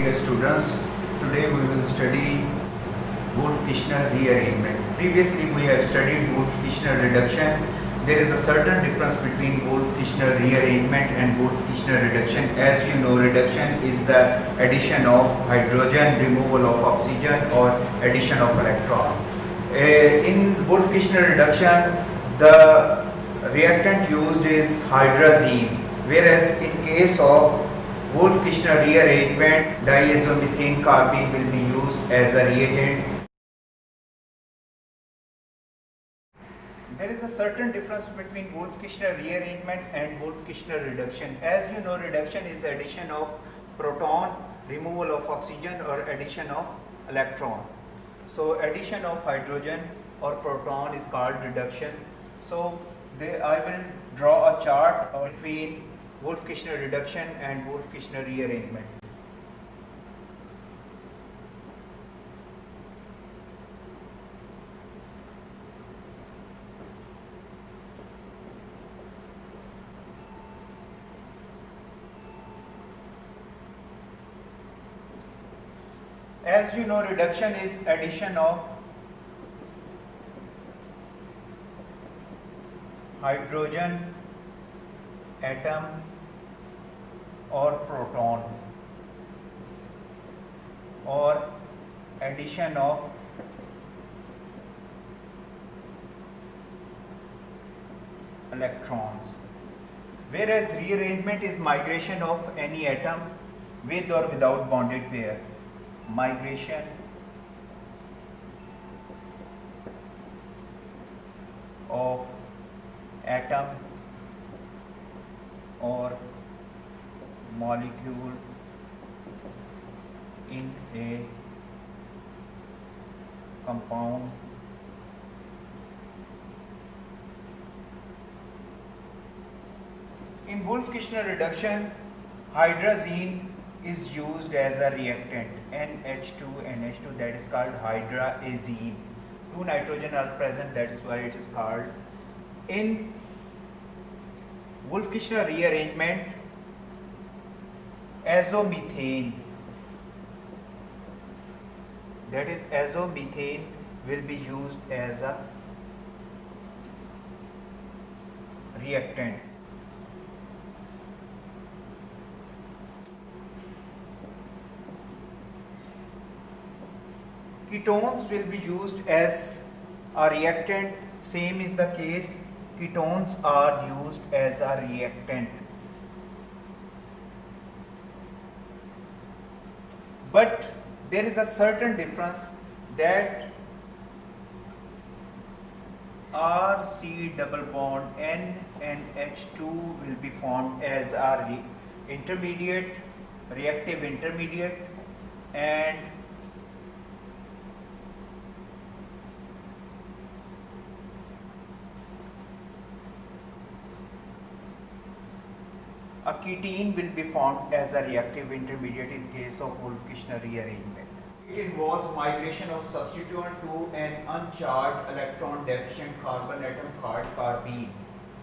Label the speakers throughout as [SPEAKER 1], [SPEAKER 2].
[SPEAKER 1] dear students. Today we will study Wolff-Kishner rearrangement. Previously we have studied Wolff-Kishner reduction. There is a certain difference between Wolff-Kishner rearrangement and Wolff-Kishner reduction. As you know, reduction is the addition of hydrogen, removal of oxygen, or addition of electron. In Wolff-Kishner reduction, the reactant used is hydrazine, whereas in case of Wolff-Kishner rearrangement, diazomethane carbene will be used as a reagent. There is a certain difference between Wolff-Kishner rearrangement and Wolff-Kishner reduction. As you know, reduction is addition of proton, removal of oxygen, or addition of electron. So addition of hydrogen or proton is called reduction. So I will draw a chart between Wolff-Kishner reduction and Wolff-Kishner rearrangement. As you know, reduction is addition of hydrogen atom or proton, or addition of electrons, whereas rearrangement is migration of any atom with or without bonded pair. Migration of atom or molecule in a compound in Wolff-Kishner reduction. Hydrazine is used as a reactant, NH2, that is called hydrazine. Two nitrogen are present, that is why it is called. In Wolff-Kishner rearrangement, azomethane, that is azomethane, will be used as a reactant. Ketones will be used as a reactant. Same is the case, ketones are used as a reactant. But there is a certain difference that RC double bond N and H2 will be formed as a intermediate, reactive intermediate, and a ketene will be formed as a reactive intermediate in case of Wolff-Kishner rearrangement. It involves migration of substituent to an uncharged electron deficient carbon atom called carbene.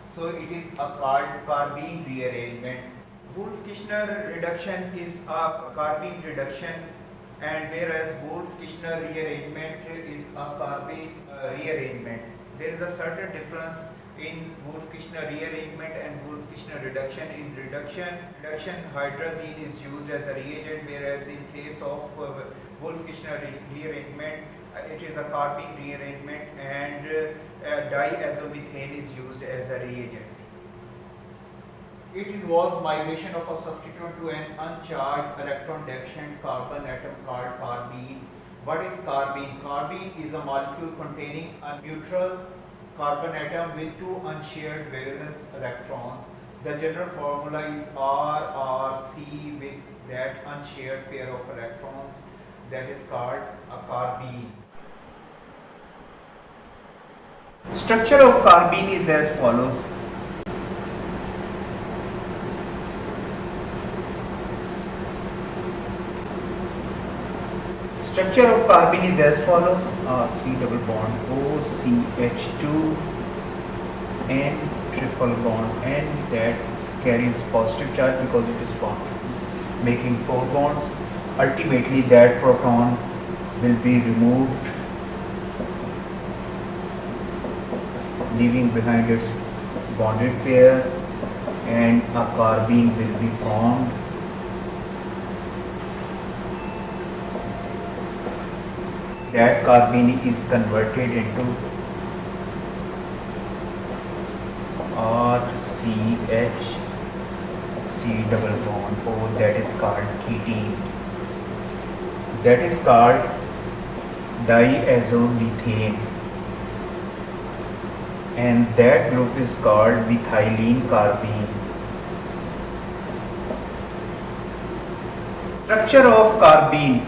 [SPEAKER 1] So it is a called carbene rearrangement. Wolff-Kishner reduction is a carbene reduction, and whereas Wolff-Kishner rearrangement is a carbene rearrangement. There is a certain difference in Wolff-Kishner rearrangement and Wolff-Kishner reduction. In reduction, hydrazine is used as a reagent, whereas in case of Wolff-Kishner rearrangement, it is a carbene rearrangement, and diazomethane is used as a reagent. It involves migration of a substituent to an uncharged electron deficient carbon atom called carbene. What is carbene? Carbene is a molecule containing a neutral carbon atom with two unshared valence electrons. The general formula is RRC with that unshared pair of electrons, that is called a carbene. Structure of carbene is as follows. Structure of carbene is as follows: C double bond OCH2 and triple bond N that carries positive charge because it is bond, making 4 bonds. ultimately that proton will be removed, leaving behind its bonded pair, and a carbene will be formed. That carbene is converted into RCH C double bond O, that is called ketene. That is called diazomethane, and that group is called methylene carbene. Structure of carbene.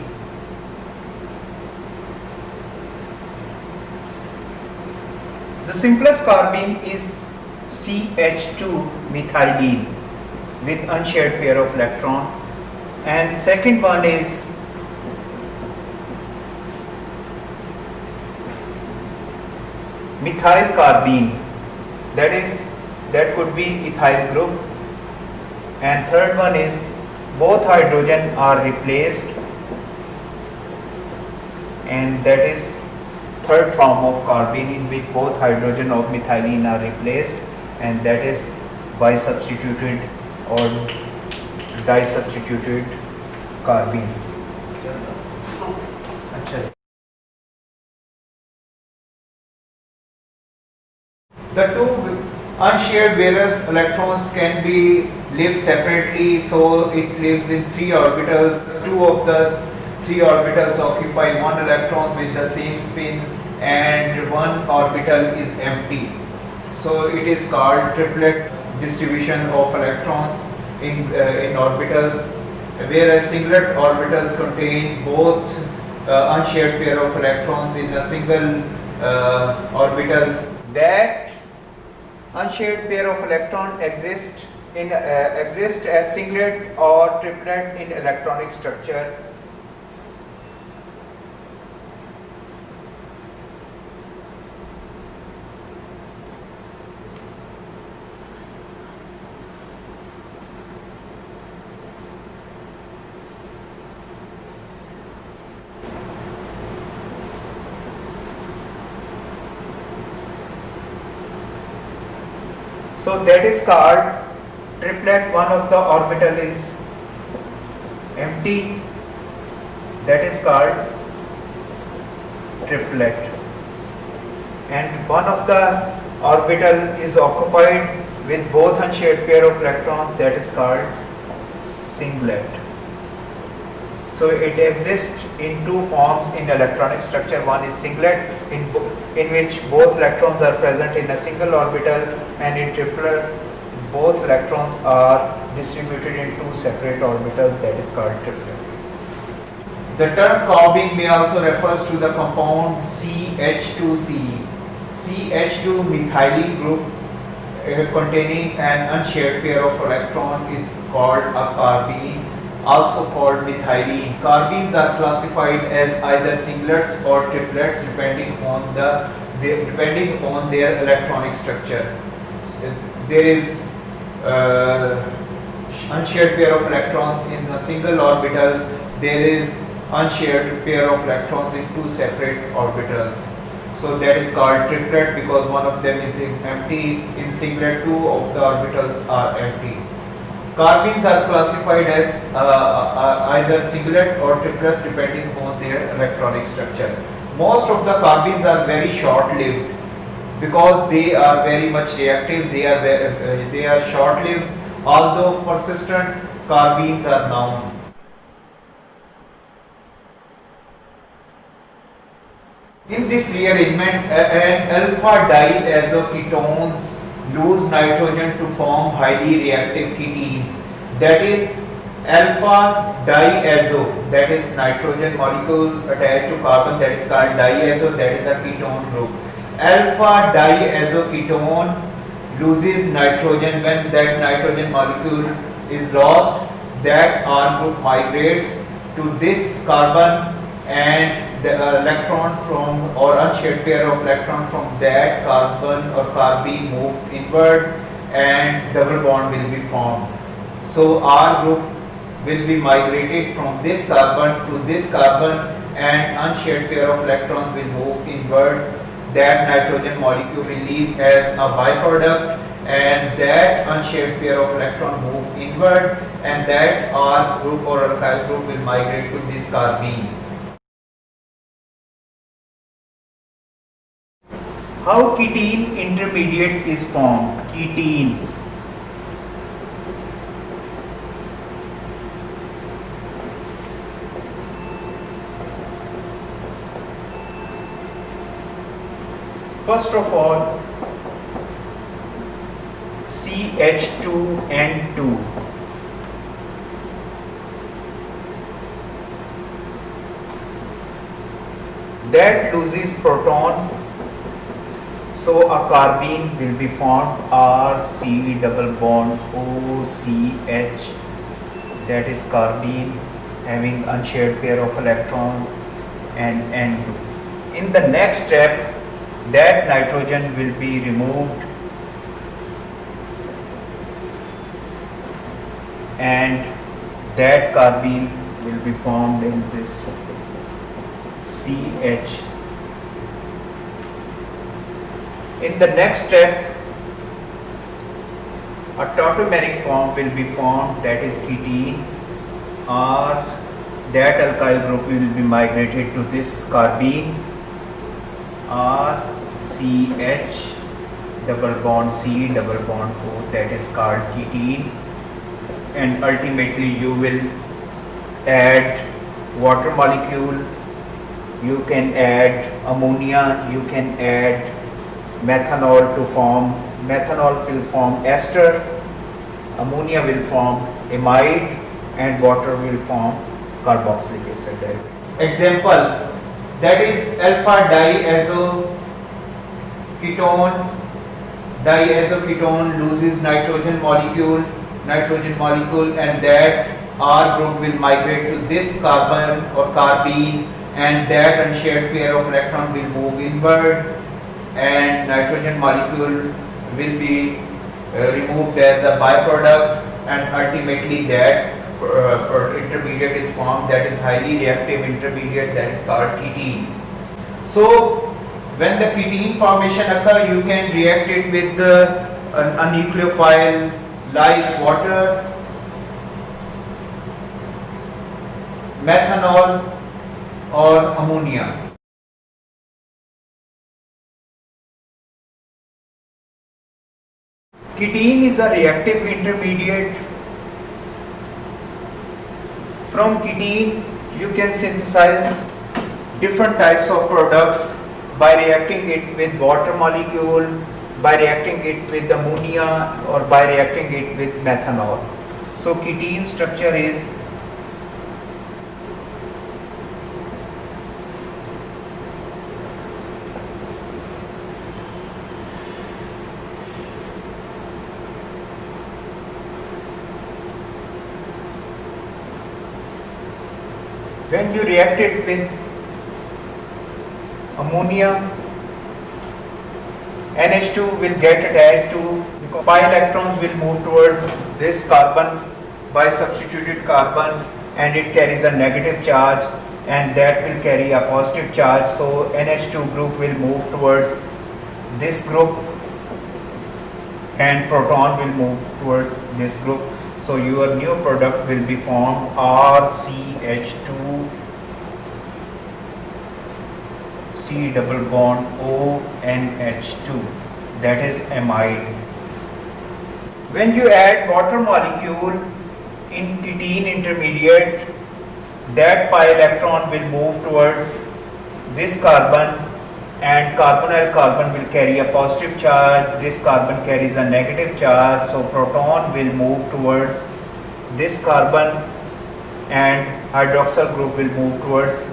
[SPEAKER 1] The simplest carbene is CH2 methylene with unshared pair of electron, and second one is methyl carbene, that could be ethyl group, and third one is both hydrogen are replaced, and that is third form of carbene in which both hydrogen of methylene are replaced, and that is bisubstituted or disubstituted carbene. The two unshared valence electrons can be live separately, so it lives in 3 orbitals. Two of the 3 orbitals occupy 1 electron with the same spin, and 1 orbital is empty. So it is called triplet distribution of electrons in orbitals, whereas singlet orbitals contain both unshared pair of electrons in a single orbital. That unshared pair of electron exist as singlet or triplet in electronic structure. So that is called triplet. One of the orbital is empty, that is called triplet, and one of the orbital is occupied with both unshared pair of electrons, that is called singlet. So it exists in two forms in electronic structure. One is singlet, in which both electrons are present in a single orbital, and in triplet both electrons are distributed in 2 separate orbitals, that is called triplet. The term carbene may also refers to the compound CH2CE. CH2 methylene group containing an unshared pair of electron is called a carbene, also called methylene. Carbenes are classified as either singlets or triplets depending on their electronic structure. There is unshared pair of electrons in a single orbital. There is unshared pair of electrons in 2 separate orbitals. So that is called triplet because one of them is empty. In singlet, 2 of the orbitals are empty. Carbenes are classified as either singlet or triplets depending on their electronic structure. Most of the carbenes are very short-lived because they are very much reactive. They are short-lived, although persistent carbenes are known. In this rearrangement, an alpha diazoketones lose nitrogen to form highly reactive ketenes. That is alpha diazo, that is nitrogen molecule attached to carbon, that is called diazo, that is a ketone group. Alpha diazoketone loses nitrogen. When that nitrogen molecule is lost, that R group migrates to this carbon, and the electron from or unshared pair of electron from that carbon or carbene move inward, and double bond will be formed. So R group will be migrated from this carbon to this carbon, and unshared pair of electrons will move inward. That nitrogen molecule will leave as a byproduct, and that unshared pair of electron move inward, and that R group or alkyl group will migrate to this carbene. How ketene intermediate is formed? Ketene. First of all, CH2N2. That loses proton, so a carbene will be formed, RC double bond OCH. That is carbene having unshared pair of electrons, and N2. In the next step, that nitrogen will be removed and that carbene will be formed in this CH. In the next step, a tautomeric form will be formed, that is ketene, or that alkyl group will be migrated to this carbene, RCH double bond C double bond O, that is called ketene, and ultimately you will add water molecule, you can add ammonia, you can add methanol to form, methanol will form ester, ammonia will form amide, and water will form carboxylic acid derivative. Example, that is alpha diazoketone loses nitrogen molecule, and that R group will migrate to this carbon or carbene, and that unshared pair of electron will move inward, and nitrogen molecule will be removed as a byproduct, and ultimately that intermediate is formed, that is highly reactive intermediate, that is called ketene. So when the ketene formation occurs, you can react it with a nucleophile like water, methanol, or ammonia. Ketene is a reactive intermediate. From ketene, you can synthesize different types of products by reacting it with water molecule, by reacting it with ammonia, or by reacting it with methanol. So ketene structure is when you react it with ammonia, NH2 will get attached to, because pi electrons will move towards this carbon by substituted carbon, and it carries a negative charge, and that will carry a positive charge. So NH2 group will move towards this group, and proton will move towards this group. So your new product will be formed, RCH2 C double bond ONH2, that is amide. When you add water molecule in ketene intermediate, that pi electron will move towards this carbon, and carbonyl carbon will carry a positive charge, this carbon carries a negative charge, so proton will move towards this carbon, and hydroxyl group will move towards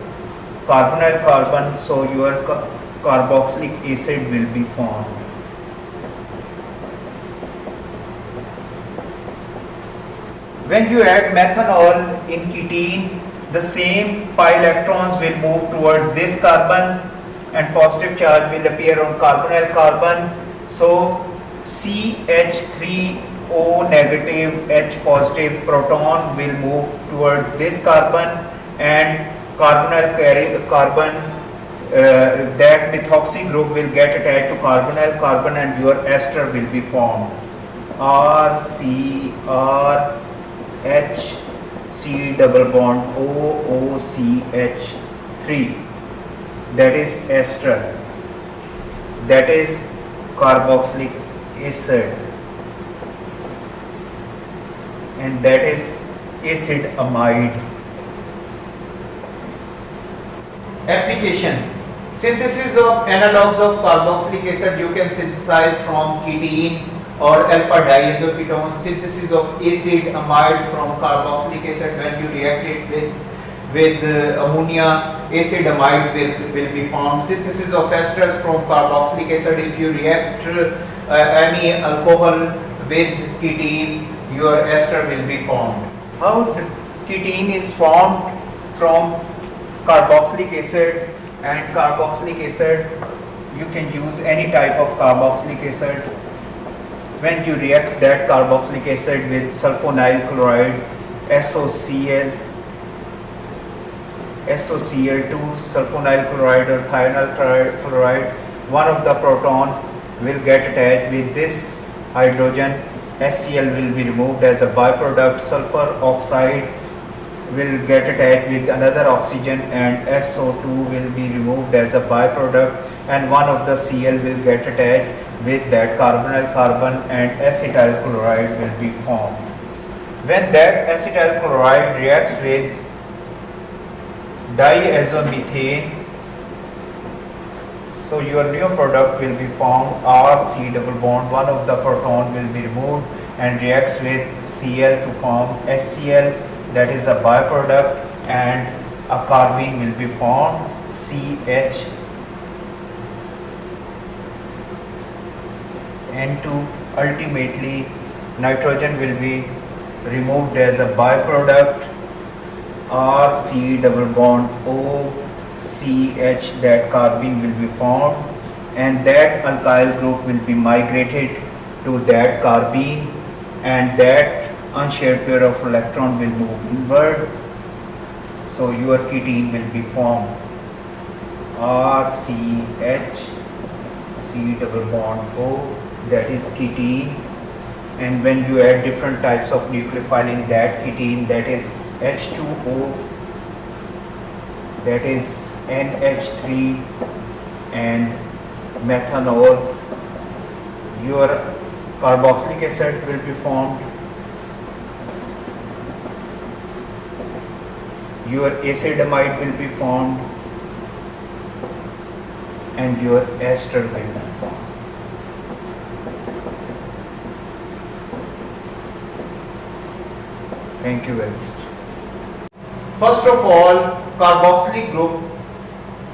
[SPEAKER 1] carbonyl carbon, so your carboxylic acid will be formed. When you add methanol in ketene, the same pi electrons will move towards this carbon, and positive charge will appear on carbonyl carbon. So CH3 O negative H positive proton will move towards this carbon, and carbonyl carbon, that methoxy group will get attached to carbonyl carbon and your ester will be formed. R C R H C double bond O O C H 3, that is ester, that is carboxylic acid, and that is acid amide. Application: synthesis of analogues of carboxylic acid you can synthesize from ketene or alpha diazoketone. Synthesis of acid amides from carboxylic acid, when you react it with ammonia, acid amides will be formed. Synthesis of esters from carboxylic acid, if you react any alcohol with ketene, your ester will be formed. How ketene is formed from carboxylic acid, and carboxylic acid, you can use any type of carboxylic acid. When you react that carboxylic acid with sulfonyl chloride, SOCl, SOCl2, sulfonyl chloride or thionyl chloride, one of the proton will get attached with this hydrogen. HCl will be removed as a byproduct. Sulfur oxide will get attached with another oxygen, and SO2 will be removed as a byproduct, and one of the Cl will get attached with that carbonyl carbon, and acetyl chloride will be formed. When that acetyl chloride reacts with diazomethane, so your new product will be formed. RC double bond, one of the proton will be removed and reacts with Cl to form HCl, that is a byproduct, and a carbene will be formed, CH N2. Ultimately nitrogen will be removed as a byproduct, RC double bond OCH, that carbene will be formed, and that alkyl group will be migrated to that carbene, and that unshared pair of electron will move inward, so your ketene will be formed, RCH C double bond O, that is ketene. And when you add different types of nucleophile in that ketene, that is H2O, that is NH3 and methanol, your carboxylic acid will be formed, your acid-amide will be formed, and your ester will be formed. Thank you very much. First of all, carboxylic group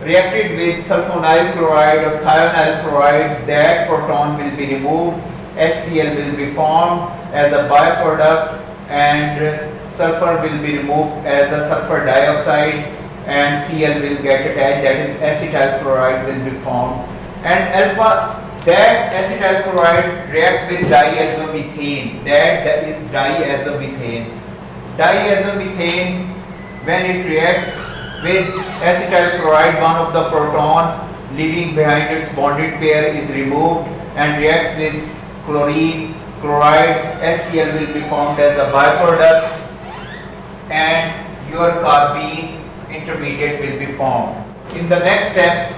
[SPEAKER 1] reacted with sulfonyl chloride or thionyl chloride, that proton will be removed, HCl will be formed as a byproduct, and sulfur will be removed as a sulfur dioxide, and Cl will get attached, that is acetyl chloride will be formed, and alpha, that acetyl chloride react with diazomethane, that is diazomethane. Diazomethane, when it reacts with acetyl chloride, one of the proton leaving behind its bonded pair is removed and reacts with chlorine, chloride, HCl will be formed as a byproduct, and your carbene intermediate will be formed. In the next step,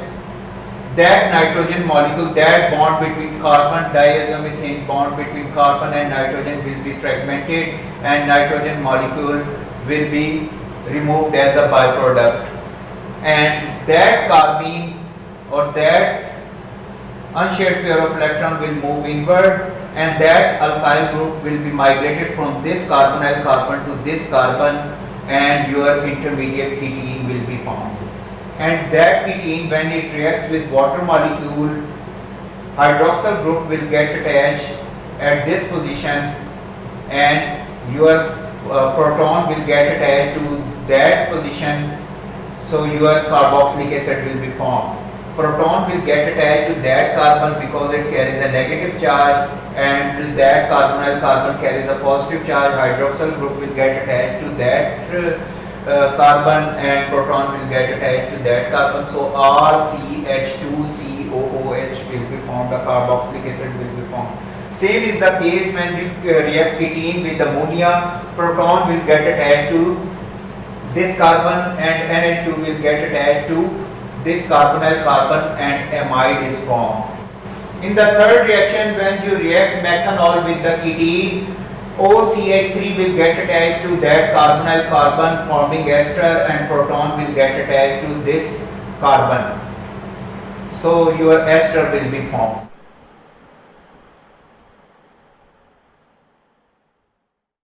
[SPEAKER 1] that nitrogen molecule, that bond between carbon, diazomethane bond between carbon and nitrogen will be fragmented, and nitrogen molecule will be removed as a byproduct, and that carbene or that unshared pair of electron will move inward, and that alkyl group will be migrated from this carbonyl carbon to this carbon, and your intermediate ketene will be formed. And that ketene, when it reacts with water molecule, hydroxyl group will get attached at this position, and your proton will get attached to that position, so your carboxylic acid will be formed. proton will get attached to that carbon because it carries a negative charge, and to that carbonyl carbon carries a positive charge. Hydroxyl group will get attached to that carbon, and proton will get attached to that carbon. So RCH2COOH will be formed, the carboxylic acid will be formed. Same is the case when we react ketene with ammonia. Proton will get attached to this carbon and NH2 will get attached to this carbonyl carbon and amide is formed. In the third reaction, when you react methanol with the ketene, OCH3 will get attached to that carbonyl carbon forming ester, and proton will get attached to this carbon. So your ester will be formed.